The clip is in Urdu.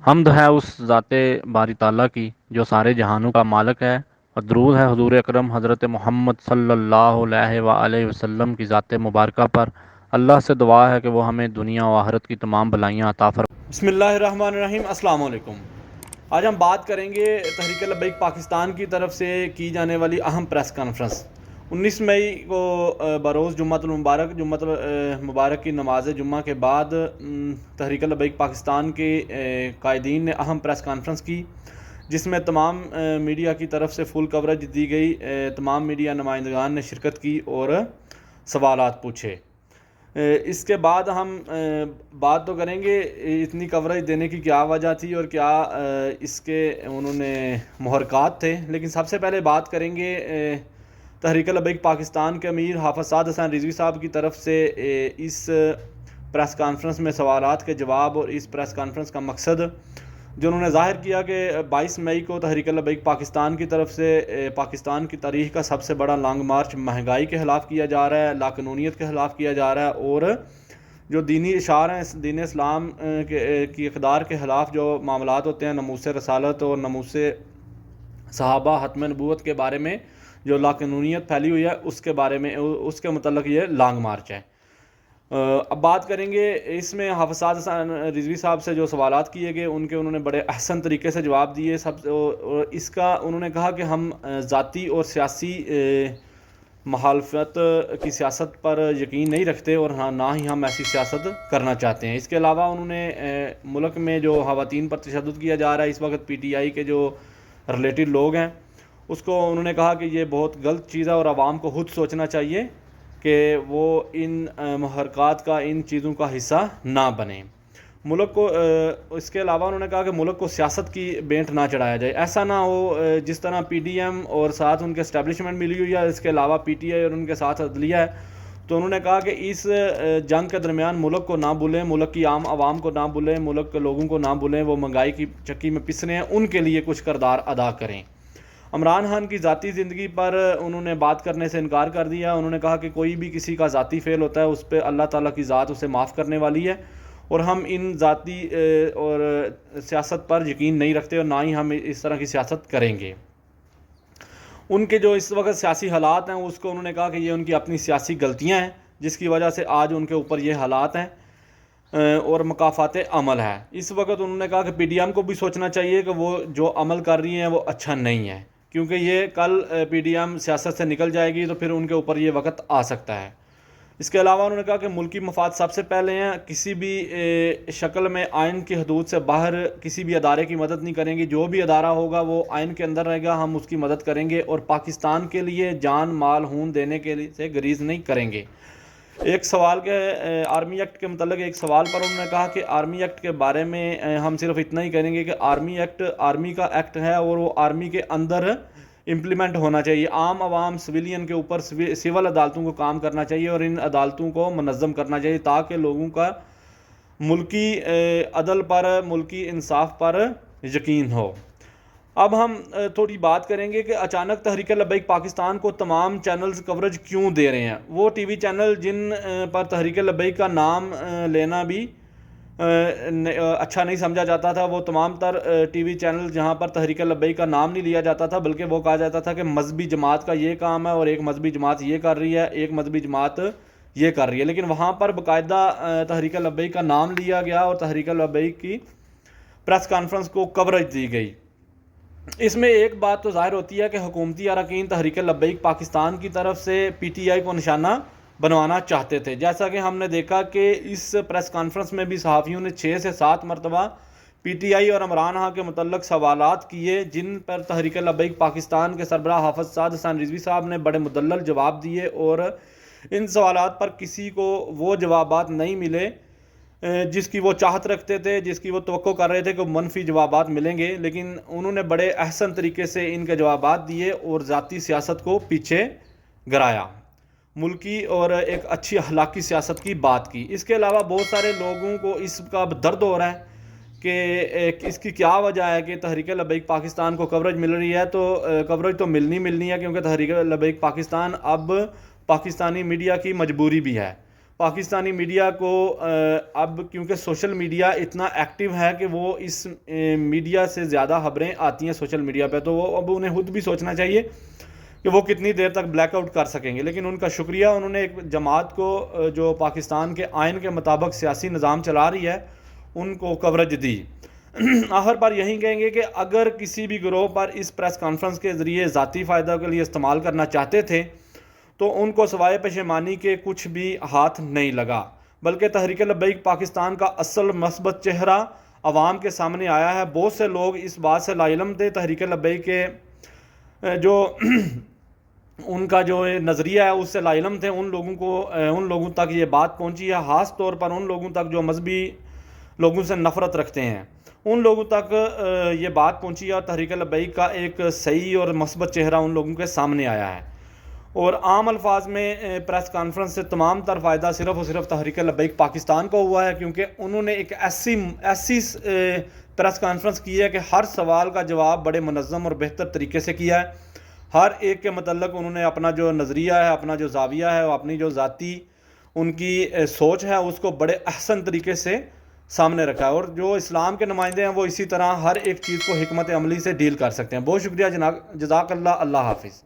حمد ہے اس ذات باری تعالیٰ کی جو سارے جہانوں کا مالک ہے، اور درود ہے حضور اکرم حضرت محمد صلی اللہ علیہ وآلہ وسلم کی ذات مبارکہ پر۔ اللہ سے دعا ہے کہ وہ ہمیں دنیا و آخرت کی تمام بلائیاں عطا فرمائے۔ بسم اللہ الرحمن الرحیم۔ السلام علیکم۔ آج ہم بات کریں گے تحریک لبیک پاکستان کی طرف سے کی جانے والی اہم پریس کانفرنس 19 مئی کو بروز جمعۃ المبارک کی نماز جمعہ کے بعد تحریک لبیک پاکستان کے قائدین نے اہم پریس کانفرنس کی، جس میں تمام میڈیا کی طرف سے فل کوریج دی گئی۔ تمام میڈیا نمائندگان نے شرکت کی اور سوالات پوچھے۔ اس کے بعد ہم بات تو کریں گے اتنی کوریج دینے کی کیا وجہ تھی اور کیا اس کے انہوں نے محرکات تھے، لیکن سب سے پہلے بات کریں گے تحریک لبیک پاکستان کے امیر حافظ سعد حسین رضوی صاحب کی طرف سے اس پریس کانفرنس میں سوالات کے جواب اور اس پریس کانفرنس کا مقصد جو انہوں نے ظاہر کیا کہ 22 مئی کو تحریک لبیک پاکستان کی طرف سے پاکستان کی تاریخ کا سب سے بڑا لانگ مارچ مہنگائی کے خلاف کیا جا رہا ہے، لاقانونیت کے خلاف کیا جا رہا ہے، اور جو دینی اشعار ہیں دین اسلام کی اقدار کے خلاف جو معاملات ہوتے ہیں، ناموس رسالت اور ناموس صحابہ، ختم نبوت کے بارے میں جو لاقانونیت پھیلی ہوئی ہے اس کے بارے میں، اس کے متعلق یہ لانگ مارچ ہے۔ اب بات کریں گے اس میں حافظ سعد حسین رضوی صاحب سے جو سوالات کیے گئے انہوں نے بڑے احسن طریقے سے جواب دیے۔ اور اس کا انہوں نے کہا کہ ہم ذاتی اور سیاسی مخالفت کی سیاست پر یقین نہیں رکھتے اور نہ ہی ہم ایسی سیاست کرنا چاہتے ہیں۔ اس کے علاوہ انہوں نے ملک میں جو خواتین پر تشدد کیا جا رہا ہے اس وقت، پی ٹی آئی کے جو ریلیٹڈ لوگ ہیں، اس کو انہوں نے کہا کہ یہ بہت غلط چیز ہے اور عوام کو خود سوچنا چاہیے کہ وہ ان محرکات کا، ان چیزوں کا حصہ نہ بنیں۔ ملک کو اس کے علاوہ انہوں نے کہا کہ ملک کو سیاست کی بینٹ نہ چڑھایا جائے، ایسا نہ ہو جس طرح پی ڈی ایم اور ساتھ ان کے اسٹیبلشمنٹ ملی ہوئی ہے، اس کے علاوہ پی ٹی آئی اور ان کے ساتھ عدلیہ ہے۔ تو انہوں نے کہا کہ اس جنگ کے درمیان ملک کو نہ بھولیں، ملک کی عام عوام کو نہ بھولیں، ملک کے لوگوں کو نہ بھولیں، وہ مہنگائی کی چکی میں پس رہے ہیں، ان کے لیے کچھ کردار ادا کریں۔ عمران خان کی ذاتی زندگی پر انہوں نے بات کرنے سے انکار کر دیا۔ انہوں نے کہا کہ کوئی بھی کسی کا ذاتی فعل ہوتا ہے اس پہ اللہ تعالیٰ کی ذات اسے معاف کرنے والی ہے، اور ہم ان ذاتی اور سیاست پر یقین نہیں رکھتے اور نہ ہی ہم اس طرح کی سیاست کریں گے۔ ان کے جو اس وقت سیاسی حالات ہیں اس کو انہوں نے کہا کہ یہ ان کی اپنی سیاسی غلطیاں ہیں جس کی وجہ سے آج ان کے اوپر یہ حالات ہیں اور مکافات عمل ہے۔ اس وقت انہوں نے کہا کہ پی ڈی ایم کو بھی سوچنا چاہیے کہ وہ جو عمل کر رہی ہیں وہ اچھا نہیں ہے، کیونکہ یہ کل پی ڈی ایم سیاست سے نکل جائے گی تو پھر ان کے اوپر یہ وقت آ سکتا ہے۔ اس کے علاوہ انہوں نے کہا کہ ملکی مفاد سب سے پہلے ہیں، کسی بھی شکل میں آئین کی حدود سے باہر کسی بھی ادارے کی مدد نہیں کریں گے، جو بھی ادارہ ہوگا وہ آئین کے اندر رہے گا، ہم اس کی مدد کریں گے اور پاکستان کے لیے جان مال خون دینے کے لیے سے گریز نہیں کریں گے۔ ایک سوال کے آرمی ایکٹ کے متعلق ایک سوال پر انہوں نے کہا کہ آرمی ایکٹ کے بارے میں ہم صرف اتنا ہی کریں گے کہ آرمی ایکٹ آرمی کا ایکٹ ہے اور وہ آرمی کے اندر امپلیمنٹ ہونا چاہیے۔ عام عوام سویلین کے اوپر سول عدالتوں کو کام کرنا چاہیے اور ان عدالتوں کو منظم کرنا چاہیے تاکہ لوگوں کا ملکی عدل پر، ملکی انصاف پر یقین ہو۔ اب ہم تھوڑی بات کریں گے کہ اچانک تحریک لبیک پاکستان کو تمام چینلز کوریج کیوں دے رہے ہیں۔ وہ ٹی وی چینل جن پر تحریک لبیک کا نام لینا بھی اچھا نہیں سمجھا جاتا تھا، وہ تمام تر ٹی وی چینل جہاں پر تحریک لبیک کا نام نہیں لیا جاتا تھا بلکہ وہ کہا جاتا تھا کہ مذہبی جماعت کا یہ کام ہے اور ایک مذہبی جماعت یہ کر رہی ہے، ایک مذہبی جماعت یہ کر رہی ہے، لیکن وہاں پر باقاعدہ تحریک لبیک کا نام لیا گیا اور تحریک لبیک کی پریس کانفرنس کو کوریج دی گئی۔ اس میں ایک بات تو ظاہر ہوتی ہے کہ حکومتی اراکین تحریک لبیک پاکستان کی طرف سے پی ٹی آئی کو نشانہ بنوانا چاہتے تھے، جیسا کہ ہم نے دیکھا کہ اس پریس کانفرنس میں بھی صحافیوں نے 6 سے 7 مرتبہ پی ٹی آئی اور عمران خان کے متعلق سوالات کیے، جن پر تحریک لبیک پاکستان کے سربراہ حافظ سعد حسین رضوی صاحب نے بڑے مدلل جواب دیے، اور ان سوالات پر کسی کو وہ جوابات نہیں ملے جس کی وہ چاہت رکھتے تھے، جس کی وہ توقع کر رہے تھے کہ منفی جوابات ملیں گے، لیکن انہوں نے بڑے احسن طریقے سے ان کے جوابات دیے اور ذاتی سیاست کو پیچھے گرایا، ملکی اور ایک اچھی اخلاقی سیاست کی بات کی۔ اس کے علاوہ بہت سارے لوگوں کو اس کا درد ہو رہا ہے کہ اس کی کیا وجہ ہے کہ تحریک لبیک پاکستان کو کوریج مل رہی ہے، تو کوریج تو ملنی ہے کیونکہ تحریک لبیک پاکستان اب پاکستانی میڈیا کی مجبوری بھی ہے۔ پاکستانی میڈیا کو اب کیونکہ سوشل میڈیا اتنا ایکٹیو ہے کہ وہ اس میڈیا سے زیادہ خبریں آتی ہیں سوشل میڈیا پہ، تو وہ اب انہیں خود بھی سوچنا چاہیے کہ وہ کتنی دیر تک بلیک آؤٹ کر سکیں گے۔ لیکن ان کا شکریہ، انہوں نے ایک جماعت کو جو پاکستان کے آئین کے مطابق سیاسی نظام چلا رہی ہے ان کو کوریج دی۔ آخر پر یہی کہیں گے کہ اگر کسی بھی گروہ پر اس پریس کانفرنس کے ذریعے ذاتی فائدہ کے لیے استعمال کرنا چاہتے تھے تو ان کو سوائے پشیمانی کے کچھ بھی ہاتھ نہیں لگا، بلکہ تحریک لبیک پاکستان کا اصل مثبت چہرہ عوام کے سامنے آیا ہے۔ بہت سے لوگ اس بات سے لاعلم تھے، تحریک لبیک کے جو ان کا جو نظریہ ہے اس سے لاعلم تھے، ان لوگوں تک یہ بات پہنچی ہے، خاص طور پر ان لوگوں تک جو مذہبی لوگوں سے نفرت رکھتے ہیں، ان لوگوں تک یہ بات پہنچی ہے اور تحریک لبیک کا ایک صحیح اور مثبت چہرہ ان لوگوں کے سامنے آیا ہے۔ اور عام الفاظ میں پریس کانفرنس سے تمام تر فائدہ صرف اور صرف تحریک لبیک پاکستان کو ہوا ہے، کیونکہ انہوں نے ایک ایسی پریس کانفرنس کی ہے کہ ہر سوال کا جواب بڑے منظم اور بہتر طریقے سے کیا ہے۔ ہر ایک کے متعلق انہوں نے اپنا جو نظریہ ہے، اپنا جو زاویہ ہے، اپنی جو ذاتی ان کی سوچ ہے اس کو بڑے احسن طریقے سے سامنے رکھا ہے۔ اور جو اسلام کے نمائندے ہیں وہ اسی طرح ہر ایک چیز کو حکمت عملی سے ڈیل کر سکتے ہیں۔ بہت شکریہ جناب، جزاک اللہ، اللہ حافظ۔